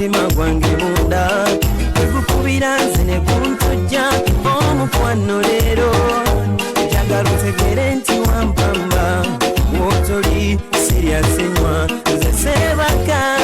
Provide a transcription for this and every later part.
mutima gwange munda ekukubira nze ne kuntujja omukwano leero njagala otegere nti wampamba wotoli siryasenywa nze sebaka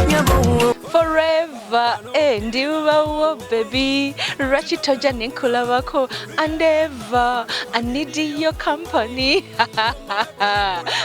nyabo forever ndibawo baby rachitoja nenkulabako and ever I need your company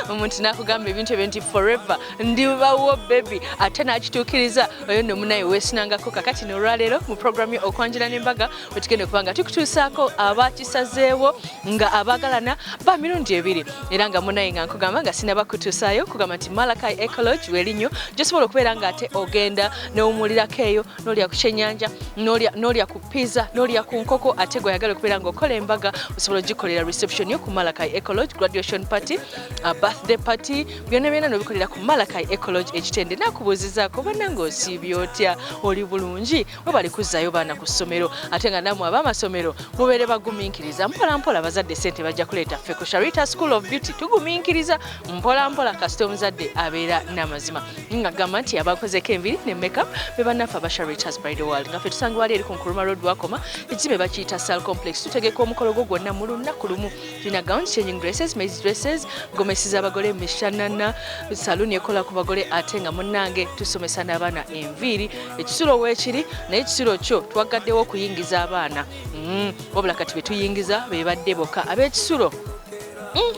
omuntu nakugamba ebintu ebinti forever ndibawo baby ate nakituukiriza oyo nno munaye weesinangako kakati n'olwaleero mu programu okwanjula n'embaga wetugende kubanga tukutuusaako abakisazeewo nga abaagalana ba mirundi ebiri era nga munaye nga nkugamba nga sinabakutuusaayo kugamba nti Malachi Ecology werinyo gyosobola okubeera nga ate ogenda n'owumulirako eyo n'olya ku kyennyanja n'olya ku pizza n'olya ku nkoko ate gwe oyagala okubeera ng'okola embaga osobola ogikolera reception yo ku Malachi Ecology graduation party birthday party byonna byonna n'obikolera ku Malachi Ecology ekitende nakubuuzizaako bannange osiibye otya oli bulungi webali kuzzaayo baana ku ssomero ate nga nammwe ab'amasomero mubeere bagumiikiriza mpolampola abazadde ssente bajja kuleeta ffe ku Sharita School of Beauty tugumiikiriza mpolampola kasita omuzadde abeera n'amazima nga gamba nti abakozeko enviri ne makeup be bannaffe aba Sharitas Bridal World nga ffe tusanga wali eri ku Nkuruma Road wakoma ekizibe bakiyita Sal Complex tutegeka omukolo gwo gwonna mu lunaku lumu tulina gowns changing dresses maze dresses gomesiza abagole mishanana saloon ekola ku bagole ate nga munnange tusomesa n'abaana enviiri ekisulo weekiri naye ekisulo kyo twagaddewo okuyingiza abaana wabula kati be tuyingiza be badde bokka ab'ekisulo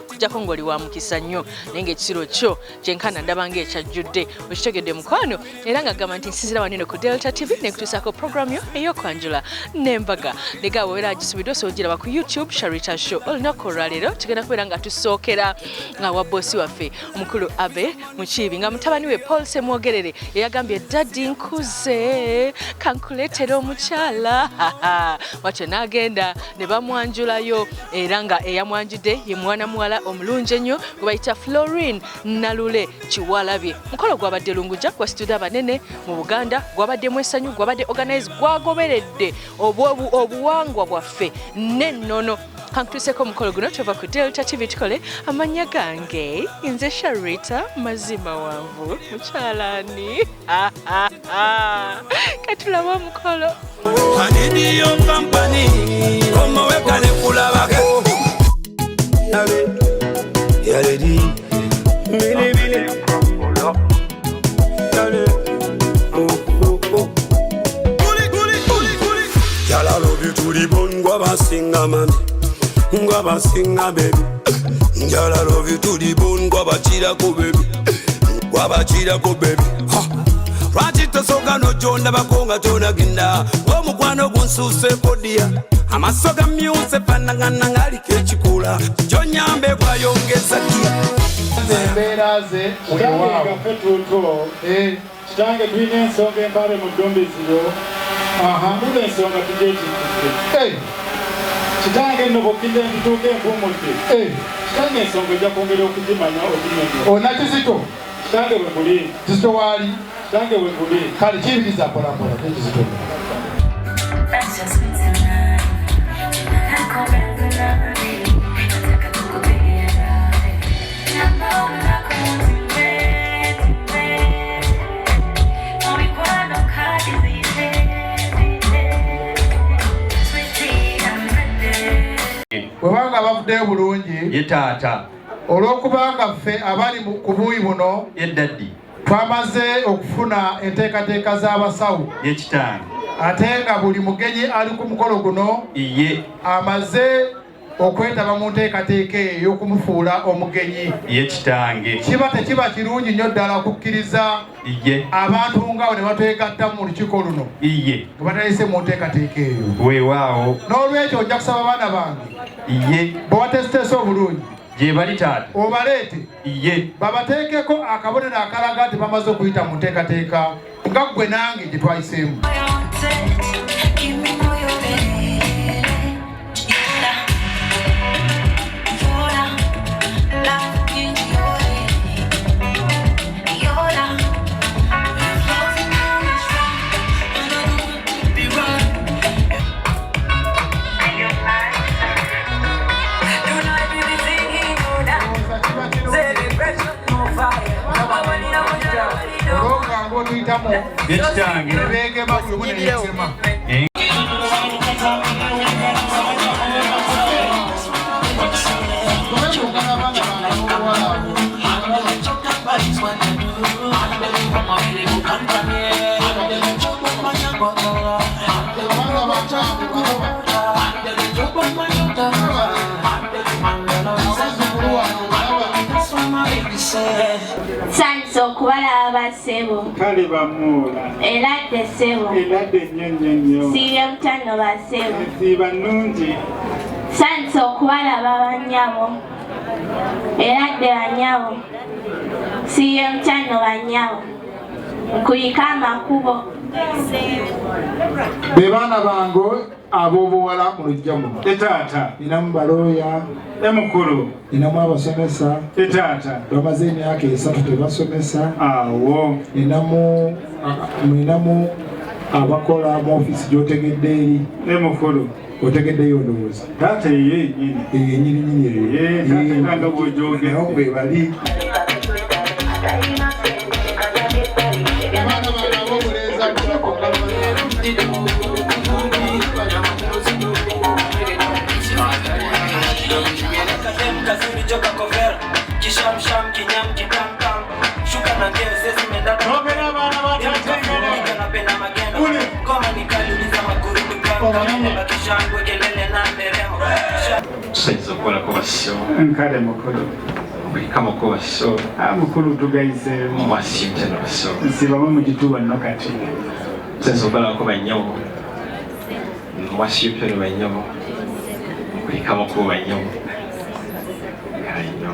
kujjako ng'oli wa mukisa nnyo naye ng'ekisiro kyo kyenkana ndabanga ekyajjudde okitegedde mukwano era nga gamba nti nsinzira wanino ku Delta TV nekutuusaako programu yo ey'okwanjula n'embaga negaawe era agisubidde osoogiraba ku YouTube Sharita Show olunaku olwaleero tugenda kubeera nga tusookera wa boosi waffe omukulu Abe Mukiibi nga mutabani we Paul Semwogerere yeyagambye daddi nkuze kankuleetera omukyala watyo n'agenda ne bamwanjulayo era nga eyamwanjudde ye mwana muwala omulungi ennyo gwe bayita Florine Nalule Kiwalabye mukolo gwabadde lunguja gwa studio abanene mu Buganda gwabadde mwesanyu gwabadde organize gwagoberedde obuwangwa bwaffe n'ennono kantuuseko omukolo guno tuva ku Delta TV tukole amanya gange nze Sharita mazima wanvu mukyalani katulaba omukolo Aniniyo company omowekane kulabage Yaledi Bili bili Yala love you to the bone Gwabasinga man Gwabasinga baby Yala love you to the bone Gwabachira ko baby Gwabachira ko baby Rachito soga no jonda bakonga tona ginda Omukwano gunsuse podia Amasoga myuse panangana ngali kechikula Jonyambe bwayongeza kia Mberaze uliwao Fetuto Chitange tuine nsonga mbare mudombeziro Mule nsonga tujeti Chitange nobokinde ntuke mpumuti Chitange nsonga jakongere okujimanya okujimanya Onakizito Chitange wekuli Kizito wali Chitange wekuli Kali chibiriza pola pola Kizito That's just me tonight Webanga bafudde bulungi ye taata olw'okubanga ffe abali ku buuyi buno ye daddi twamaze okufuna enteekateeka z'abasawo ye kitange ate nga buli mugenyi ali ku mukolo guno ye amaze okwetaba mu nteekateeka eyo ey'okumufuula omugenyi ye kitange kiba tekiba kirungi nnyo ddala okukkiriza ye abantu ngaawo ne batwegatta mu lukiiko luno ye nga batalese mu nteekateeka eyo weewaawo n'olwekyo ojja kusaba abaana bange ye bwe watesitesa obulungi gye bali taata obaleete ye babateekeko akabonero akalaga nti bamaze okuyita mu nteekateeka nga ggwe nange gye twayiseemu abantu tuyitamu Yekitange. beegema buli omu neyeesema Sanso okubalaba bassebo kale bamuula eradde ssebo eradde nnyo siibye butano bassebo siba nnungi sanso okubalaba bannyabo eradde bannyabo siibye butano bannyabo nkuyika amakubo be baana bange ab'obuwala mu lujja muno Etaata. ninamu balooya Emukulu. ninamu abasomesa Etaata. bamaze emyaka 3 tebasomesa Awo. ninamu abakola mu ofiisi gy'otegedde eri Emukulu. otegeddeyo ndowooza Taata ye nyini. enyirinyiri Taata bw'ojoogera. be bali Tusanyusa okukolako basso. Nkale mukulu. Bulikamo ko basso. Mukulu tugayiseemu. Mwasiimye no basso. Nsibamu mu kituuba nno kati. Tusanyusa okukolako bannyabo. Mwasiimye no bannyabo. Bulikamo ko bannyabo. Kale nnyo.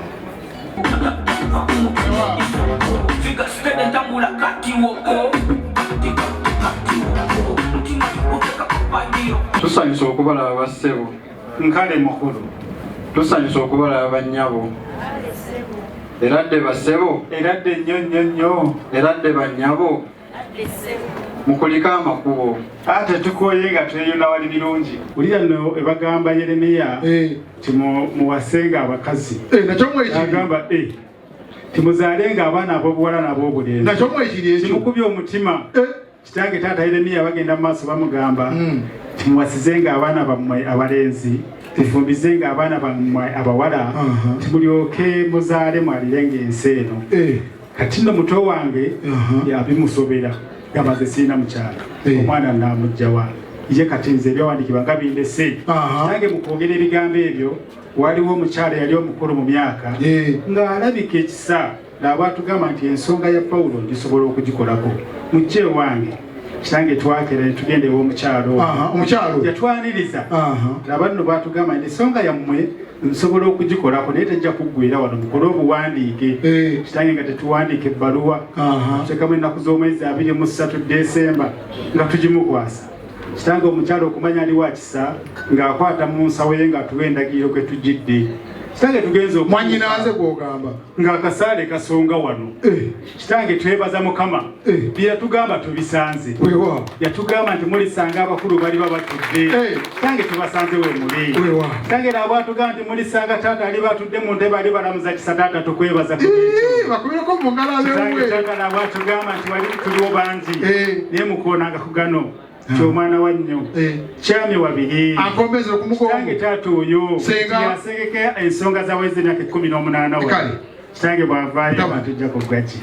Tusanyusa okubalaba bassebo. Nkale mukulu. Tusanyusa okubalaba bannyabo. Eradde bassebo. Eradde nnyo. Eradde bannyabo. Mukulika amakubo. Ate tukooye nga tweyuna wali birungi. Ulira nno ebagamba Yeremiya timuwasenga abakazi. nakyo mwekiri Agamba timuzaalenga abaana ab'obuwala n'ab'obulenzi. nakyo mwekiri ekyo Kimukubye omutima. Kitange taata Yeremiya bagenda mu maaso bamugamba timuwasizenga abaana bammwe abalenzi tufumbizenga abaana bammwe abawala timulyoke muzaale mwalirenga ensi eno. Kati nno muto wange yabimusobera yamaze siina mukyala omwana namugjawa ye kati nze ebyawandiikibwa nga bindese. Kitange mu kwogera ebigambo ebyo waliwo omukyala yali omukulu mu myaka ng'alabika ekisa laba atugamba nti ensonga ya Pawulo ndisobola okugikolako mujje wange. Kitange twakera tugende w'omukyalo omukyalo yatwaniriza laba nno batugamba nti ensonga yammwe nsobola okugikolako naye tejja kuggwera wano mukole obuwandiike. Kitange nga tetuwandiika ebbaluwa tutekamu ennaku z'omwezi 23 Desemba nga tugimukwasa. Kitange omukyalo okumanya ali wa kisa ng'akwata mu nsawo ye ng'atuwa endagiriro kwe tugidde. Kitange tugenze mwanyinaze gwogamba ng'akasaale kasonga wano. Kitange twebaza Mukama bye yatugamba tubisanze. Yatugamba nti mulisanga abakulu bali babatudde. Kitange tubasanze we muli. Kitange nabo atugamba nti mulisanga taata ali batudde mu ntebe ali balamuza kisa taata tukwebaza ku ekyo. bakubireko mu ngalo Kitange taata nabo atugamba nti wali tuliwo bangi naye mukoonanga ku gano ky'omwana wa nnyo kyami wabiri akombeze okumugongo. Kitange taata oyo Senga. yasengeka ensonga zaweze emyaka 18 wa Kale. Kitange bw'avaayo batujja kuggaki.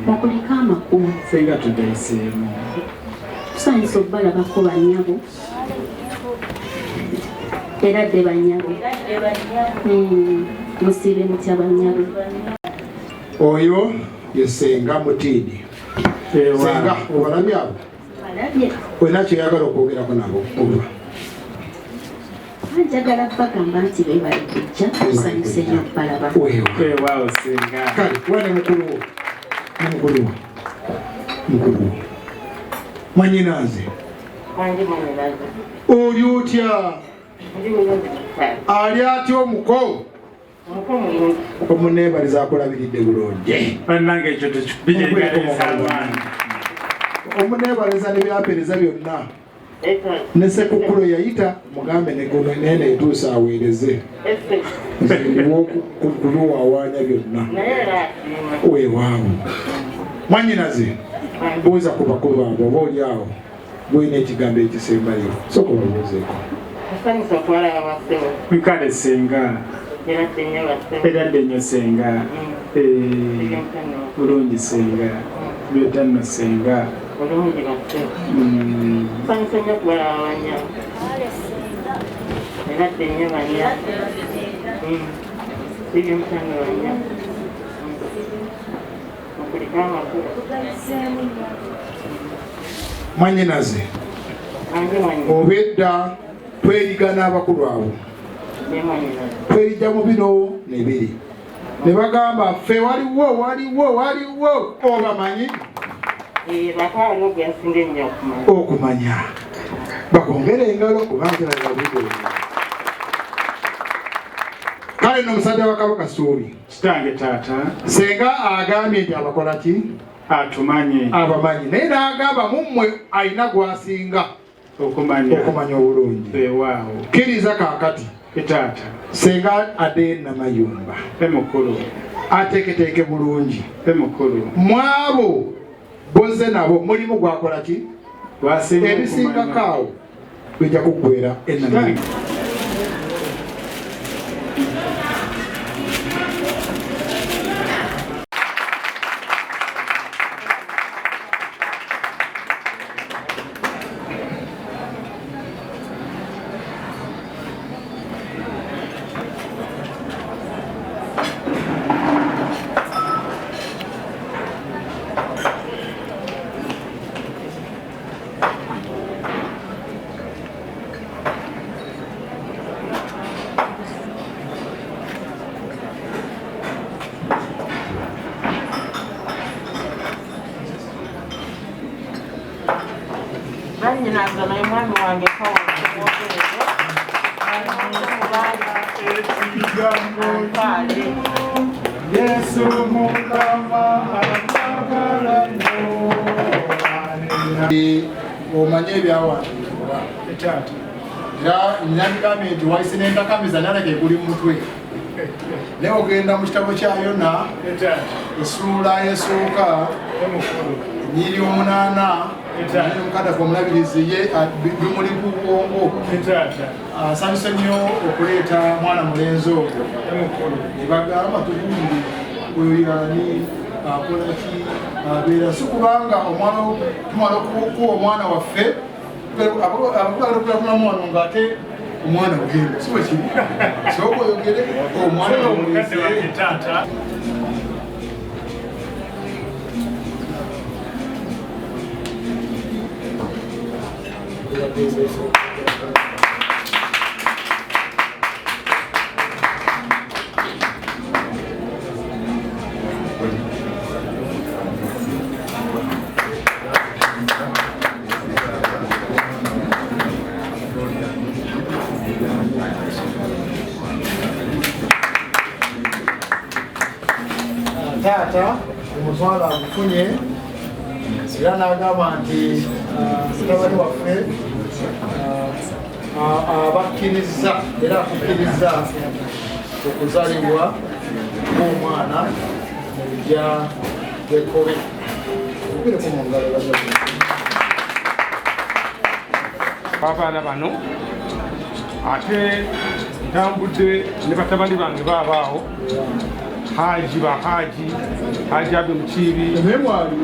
Mukulika amakubo Senga tugayiseemu. tusanyusa okubalabako bannyabo eradde bannyabo musiibe mutya bannyabo. Oyo yesenga Mutidi. Senga obalabye abo? Wena kyeyagala okwogerako nabo? Njagala bagamba nti beebale kujja tusanyuse nnyo okubalaba. Weewaawo senga. Kale wane mukulu wo. Mwanyinaaze. Oli otya? Ali atya omuko? Omuneebaliza akulabiridde bulungi. Bannange ekyo tekikubijegaleeza abaana. Omuneebaliza ne byapereza byonna. Ne Sekukkulu yayita mugambe nene etuusa aweereze. Kuluwawaanya byonna. Weewaawo. Mwanyinaze. Buuza ku bakulu abo oba oli awo. Bwina ekigambo ekisembayo. Soka obabuuzeeko. Nkale senga. Eradde nnyo senga. Bulungi senga. Byonna nno senga. Nsanyuse nnyo okubalaba bannyabo. Eradde nnyo bannyabo. Sibye mutano bannyabo. Mukuliko amakulu. Mwanyinaze. Obedda tweriga n'abakulu abo. Twerija mu bino nebiri. Ne bagamba ffe waliwo obamanyi? Bakawano gwe nsinga ennyo okumanya. Okumanya. Bakongere engalo kubanga nababigere. Kale n'omusajja wa Kabaka Ssuubi. Kitange taata. Senga agambye nti abakola ki? Atumanye. Abamanyi. Naye n'agamba mummwe alina gwasinga okumanya obulungi. Weewaawo. Kkiriza kaakati. Taata. Senga ade Namayumba. Mukulu. Ateeketeeke bulungi. Mukulu. Mwabo boze nabo mulimu gwakola ki? Wasinga ebisinga kaawo bijja kuggwera ennamu. Nanyinaza naye mwami wange kawakimwogereze. Yesu Mukama amagala nnyo. Omanye ebyawandiikibwa. Era nnabigambye nti wayise n'entakamiza nalage guli mutwe. Naye ogenda mu kitabo kya Yona essuula esooka nnyiri 8 omukaddafu omulabirizi ye bimuli ku bwongo. Asanyuse nnyo okuleeta mwana mulenzi ogwo. Ne bagamba tugundi oyo ani akola ki abeera si kubanga omwana tumala okuwa omwana waffe abakulakulamu wano ng'ate omwana wegenda si bwe kiri sooka oyogere omwana mulenzi. Taata omutwala amufunye era n'agamba nti mutabani waffe abakkiriza era akukkiriza okuzaalibwa ng'omwana mu bujja bw'ekkobe. Ogireko mu ngalo abaana bano ate ntambudde ne batabani bange baabaawo Haji Bahaji Haji Abdul Muchibi mwali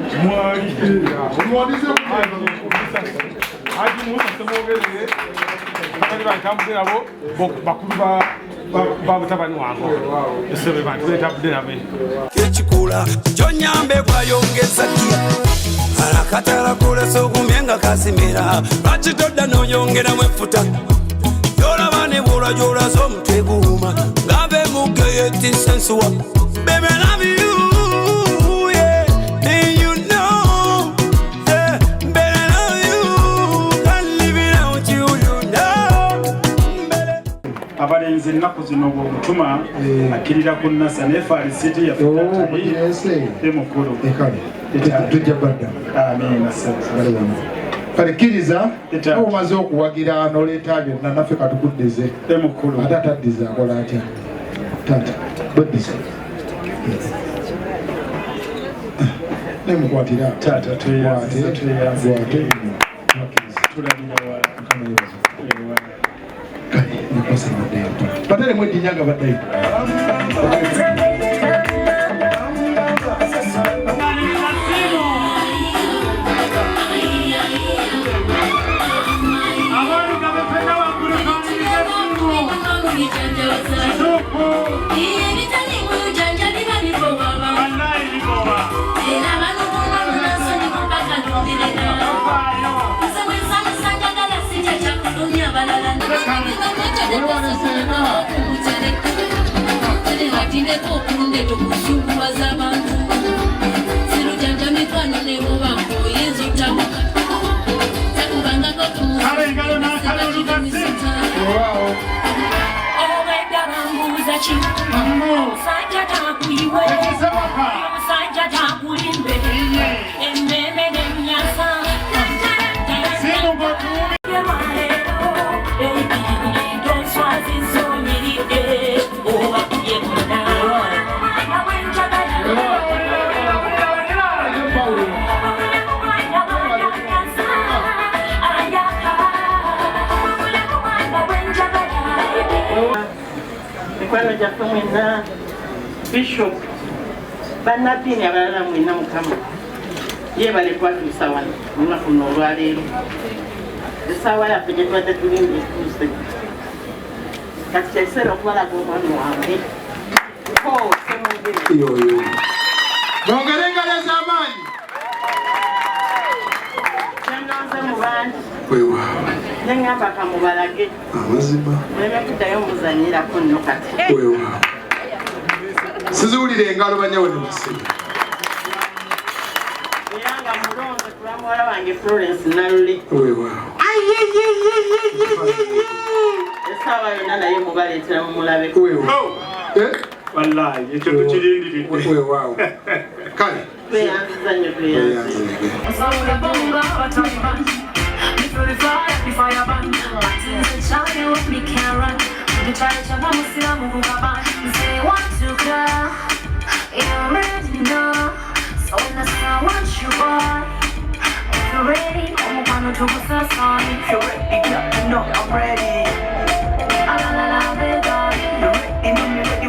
Haji Musa Samogere bali bantambudde nabo bakulu ba mutabani wange esebe bantu betambudde nabo. kikola kyonyambe bwayongeza ki alakatala kulesa okumyenga kasimira lwaki todda noyongeramu efuta yolaba ne bwolwa gyolaza omutwe guuma ngave mugeyetisensuwa Baby, I love you, yeah, and you know, yeah, baby, I love you, can't live without you, you know. Abalenzi ennaku zino bw'omutuma akkirira ku nnasa naye faalisiti yaffe mukulu tujja badda amiina kale kkiriza omaze okuwagira n'oleeta byonna naffe katukuddize mukulu ate ataddiza akola atya tata boddiza nemukwatira tata gwate kale nikosa baddayo batale mwedinyaga baddayo Mikwano gyaffe mwenna Bishop bannaddiini abalala mwenna Mukama yeebale kwatuusa wano olunaku luno olwaleero essaawa yaffe gye tubadde tulimba etuuse kati kyekiseera okubalaga omwami wange bongere engalo ez'amaanyi kyennonze mu bangi neŋŋamba kamubalage amazima nemekuddayo muzanyirako nno kati siziwulire engalo banyawe nemusiga era nga mulongo tuba muwala wange Florence Nalule essaawa yonna naye mubaleetera mumulabe wallahi ekyo tukirindiridde kale tweyanziza nnyo tweyanziza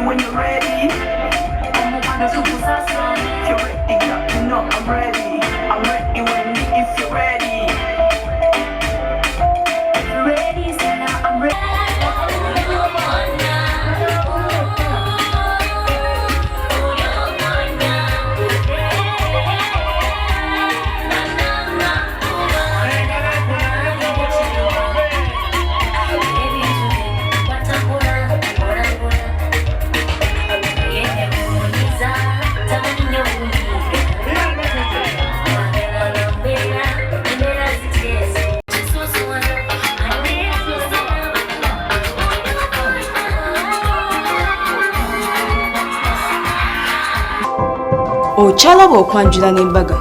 When you're ready, I'm ready. I'm ready when if you're ready. If you're ready, say now I'm ready. Okyalaba okwanjula n'embaga